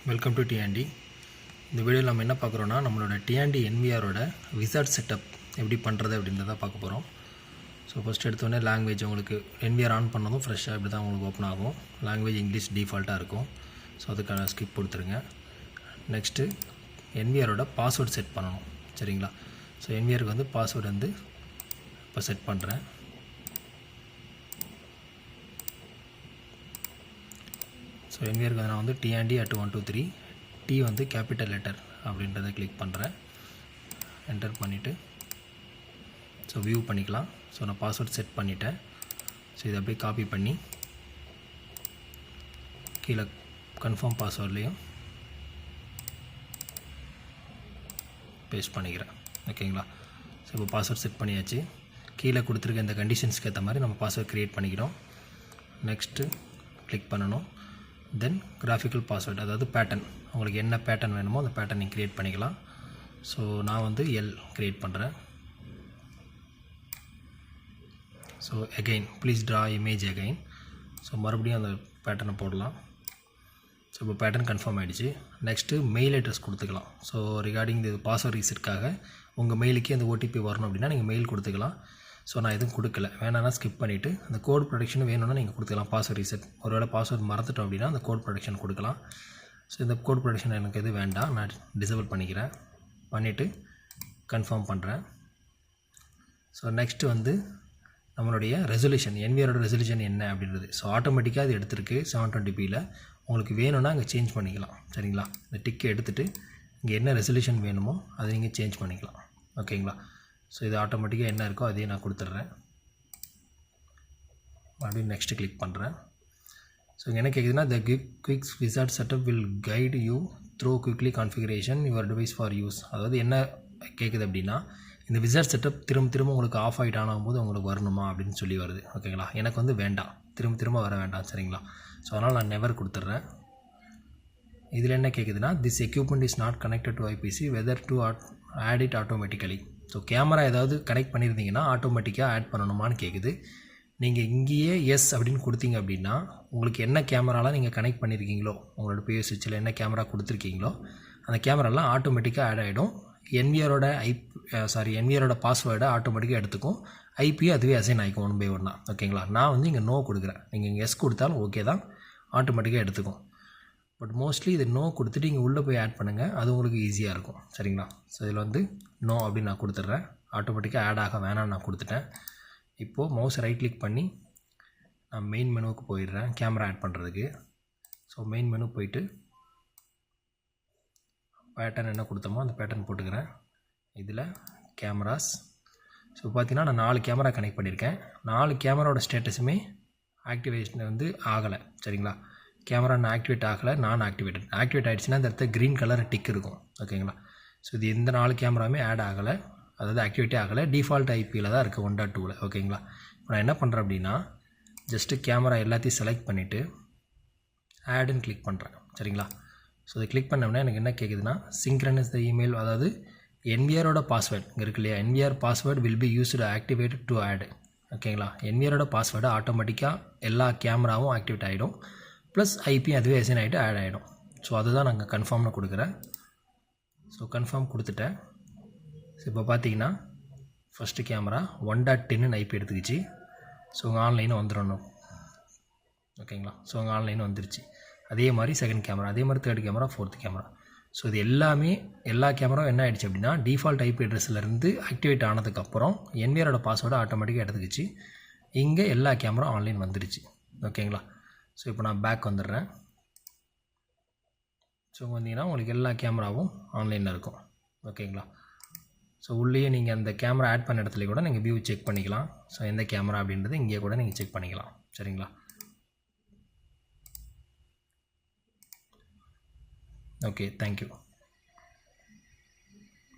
Welcome to DND. இந்த வீடியோவில் நம்ம என்ன பார்க்குறோன்னா, நம்மளோட டிஎன்டி என்விஆரோட விசார்ட் செட்டப் எப்படி பண்ணுறது அப்படின்றத பார்க்க போகிறோம். ஸோ ஃபஸ்ட் எடுத்தோடனே லாங்குவேஜ் உங்களுக்கு என்விஆர் ஆன் பண்ணதும் ஃப்ரெஷ்ஷாக இப்படி தான் உங்களுக்கு ஓப்பன் ஆகும். லாங்குவேஜ் இங்கிலீஷ் டிஃபால்ட்டாக இருக்கும். ஸோ அதுக்கான ஸ்கிப் கொடுத்துருங்க. நெக்ஸ்ட்டு என்விஆரோட பாஸ்வேர்டு செட் பண்ணணும். சரிங்களா? ஸோ என்விஆருக்கு வந்து பாஸ்வேர்டு வந்து இப்போ செட் பண்ணுறேன். ஸோ என்விஆருக்கு நான் வந்து TND@123 டி வந்து கேபிட்டல் லெட்டர் அப்படின்றத கிளிக் பண்ணுறேன். என்டர் பண்ணிவிட்டு ஸோ வியூ பண்ணிக்கலாம். ஸோ நான் பாஸ்வேர்ட் செட் பண்ணிட்டேன். ஸோ இதை அப்படியே காப்பி பண்ணி கீழே கன்ஃபார்ம் பாஸ்வேர்ட்லேயும் பேஸ்ட் பண்ணிக்கிறேன். ஓகேங்களா? ஸோ இப்போ பாஸ்வேர்ட் செட் பண்ணியாச்சு. கீழே கொடுத்துருக்க இந்த கண்டிஷன்ஸ்க்கு ஏற்ற மாதிரி நம்ம பாஸ்வேர்ட் க்ரியேட் பண்ணிக்கிறோம். நெக்ஸ்ட்டு கிளிக் பண்ணணும். தென் கிராஃபிக்கல் பாஸ்வேர்டு, அதாவது பேட்டர்ன், உங்களுக்கு என்ன பேட்டர்ன் வேணுமோ அந்த பேட்டர்ன் நீங்கள் க்ரியேட் பண்ணிக்கலாம். ஸோ நான் வந்து எல் க்ரியேட் பண்ணுறேன். So again please draw image again. So மறுபடியும் அந்த பேட்டர்னை போடலாம். ஸோ இப்போ பேட்டர்ன் கன்ஃபார்ம் ஆகிடுச்சு. நெக்ஸ்ட்டு மெயில் அட்ரஸ் கொடுத்துக்கலாம். ஸோ ரிகார்டிங் இது பாஸ்வேர்ட் ரீசெட்காக உங்கள் மெயிலுக்கே அந்த ஓடிபி வரணும் அப்படின்னா நீங்கள் மெயில் கொடுத்துக்கலாம். ஸோ நான் எதுவும் கொடுக்கல, வேணான்னா ஸ்கிப் பண்ணிவிட்டு அந்த கோட் ப்ரொடெக்ஷன் வேணும்னா நீங்கள் கொடுத்துக்கலாம். பாஸ்வேர்ட் ரீசெட் ஒருவேளை பாஸ்வேர்ட் மறந்துட்டோம் அப்படின்னா அந்த கோட் ப்ரொடெக்ஷன் கொடுக்கலாம். ஸோ இந்த கோட் ப்ரொடெக்ஷன் எனக்கு எது வேண்டாம், நான் டிசேபிள் பண்ணிக்கிறேன். பண்ணிவிட்டு கன்ஃபார்ம் பண்ணுறேன். ஸோ நெக்ஸ்ட்டு வந்து நம்மளுடைய ரெசல்யூஷன், என்விஆரோட ரெசல்யூஷன் என்ன அப்படின்றது. ஸோ ஆட்டோமேட்டிக்காக அது எடுத்துருக்கு 720pயில். உங்களுக்கு வேணும்னா அங்கே சேஞ்ச் பண்ணிக்கலாம். சரிங்களா? இந்த டிக்கை எடுத்துகிட்டு இங்கே என்ன ரெசல்யூஷன் வேணுமோ அதை நீங்கள் சேஞ்ச் பண்ணிக்கலாம். ஓகேங்களா? ஸோ இது ஆட்டோமேட்டிக்காக என்ன இருக்கோ அதையே நான் கொடுத்துட்றேன். மறுபடியும் நெக்ஸ்ட்டு கிளிக் பண்ணுறேன். ஸோ என்ன கேட்குதுன்னா, the quick wizard setup will guide you through quickly configuration your device for use. அதாவது என்ன கேட்குது அப்படின்னா, இந்த விசார்ட் செட்டப் திரும்ப உங்களுக்கு ஆஃப் ஆகிட்டு ஆகும்போது உங்களுக்கு வரணுமா அப்படின்னு சொல்லி வருது. ஓகேங்களா? எனக்கு வந்து வேண்டாம், திரும்ப வர வேண்டாம். சரிங்களா? ஸோ அதனால் நான் நெவர் கொடுத்துட்றேன். இதில் என்ன கேட்குதுன்னா, this equipment is not connected to IPC whether to add it automatically. So camera ஏதாவது கனெக்ட் பண்ணியிருந்தீங்கன்னா ஆட்டோமேட்டிக்காக ஆட் பண்ணணுமான்னு கேட்குது. நீங்கள் இங்கேயே எஸ் அப்படின்னு கொடுத்தீங்க அப்படின்னா உங்களுக்கு என்ன கேமராலாம் நீங்கள் கனெக்ட் பண்ணியிருக்கீங்களோ, உங்களோட பிஎஸ் சுவிட்சில் என்ன கேமரா கொடுத்துருக்கீங்களோ அந்த கேமராலாம் ஆட்டோமேட்டிக்காக ஆட் ஆகிடும். என்விஆரோட பாஸ்வேர்டை ஆட்டோமேட்டிக்காக எடுத்துக்கும். ஐபியும் அதுவே அசைன் ஆகிக்கும் 1 by 1. ஓகேங்களா? நான் வந்து இங்கே நோ கொடுக்குறேன். நீங்கள் இங்கே எஸ் கொடுத்தாலும் ஓகே தான், ஆட்டோமேட்டிக்காக எடுத்துக்கும். பட் மோஸ்ட்லி இது நோ கொடுத்துட்டு இங்கே உள்ளே போய் ஆட் பண்ணுங்கள், அது உங்களுக்கு ஈஸியாக இருக்கும். சரிங்களா? ஸோ இதில் வந்து நோ அப்படின்னு நான் கொடுத்துட்றேன். ஆட்டோமேட்டிக்காக ஆட் ஆக வேணாம்னு நான் கொடுத்துட்டேன். இப்போது மவுஸ் ரைட் கிளிக் பண்ணி நான் மெயின் மெனுவுக்கு போயிடுறேன் கேமரா ஆட் பண்ணுறதுக்கு. ஸோ மெயின் மெனு போயிட்டு பேட்டர்ன் என்ன கொடுத்தோமோ அந்த பேட்டர்ன் போட்டுக்கிறேன். இதில் கேமராஸ். ஸோ பார்த்தீங்கன்னா நான் 4 கேமரா கனெக்ட் பண்ணியிருக்கேன். 4 கேமராவோட ஸ்டேட்டஸுமே ஆக்டிவேஷன் வந்து ஆகலை. சரிங்களா? கேமரா நான் ஆக்டிவேட் ஆகலை, நான் ஆக்டிவேட் ஆகிடுச்சுன்னா இந்த இடத்துல க்ரீன் கலர் டிக் இருக்கும். ஓகேங்களா? ஸோ இது இந்த 4 கேமராவுமே ஆட் ஆகலை, அதாவது ஆக்டிவேட்டே ஆகலை. டிஃபால்ட் ஐபியில் தான் இருக்குது 1.2ல். ஓகேங்களா? இப்போ நான் என்ன பண்ணுறேன் அப்படின்னா, ஜஸ்ட்டு கேமரா எல்லாத்தையும் செலக்ட் பண்ணிவிட்டு ஆடுன்னு கிளிக் பண்ணுறேன். சரிங்களா? ஸோ இதை கிளிக் பண்ணோம்னா எனக்கு என்ன கேட்குதுன்னா, சிங்க்ரனைஸ் த இமெயில், அதாவது என்விஆரோட பாஸ்வேர்டு இங்கே இருக்கு இல்லையா, NVR password will be used activate to add. ஓகேங்களா? என்விஆரோட பாஸ்வேர்டு ஆட்டோமேட்டிக்காக எல்லா கேமராவும் ஆக்டிவேட் ஆகிடும். ப்ளஸ் ஐபி அதுவே அசைன் ஆகிட்டு ஆட் ஆகிடும். ஸோ அதுதான் நாங்கள் கன்ஃபார்ம்னு கொடுக்குறேன். ஸோ கன்ஃபார்ம் கொடுத்துட்டேன். ஸோ இப்போ பார்த்தீங்கன்னா ஃபஸ்ட்டு கேமரா 1.10 ஐபி எடுத்துக்கிச்சு. ஸோ உங்கள் ஆன்லைன் வந்துடணும். ஓகேங்களா? ஸோ உங்கள் ஆன்லைன் வந்துருச்சு. அதே மாதிரி செகண்ட் கேமரா, அதே மாதிரி third camera, fourth camera. So இது எல்லா கேமராவும் என்ன ஆகிடுச்சு அப்படின்னா, டிஃபால்ட் ஐபி அட்ரஸ்லேருந்து ஆக்டிவேட் ஆனதுக்கப்புறம் என்விஆரோட பாஸ்வேர்டை ஆட்டோமேட்டிக்காக எடுத்துக்கிச்சு. இங்கே எல்லா கேமரா ஆன்லைன் வந்துருச்சு. ஓகேங்களா? ஸோ இப்போ நான் பேக் வந்துடுறேன். ஸோ வந்தீங்கன்னா உங்களுக்கு எல்லா கேமராவும் ஆன்லைனில் இருக்கும். ஓகேங்களா? ஸோ உள்ளேயே நீங்கள் அந்த கேமரா ஆட் பண்ண இடத்துல கூட நீங்கள் வியூ செக் பண்ணிக்கலாம். ஸோ எந்த கேமரா அப்படின்றது இங்கே கூட நீங்கள் செக் பண்ணிக்கலாம். சரிங்களா? Okay, thank you.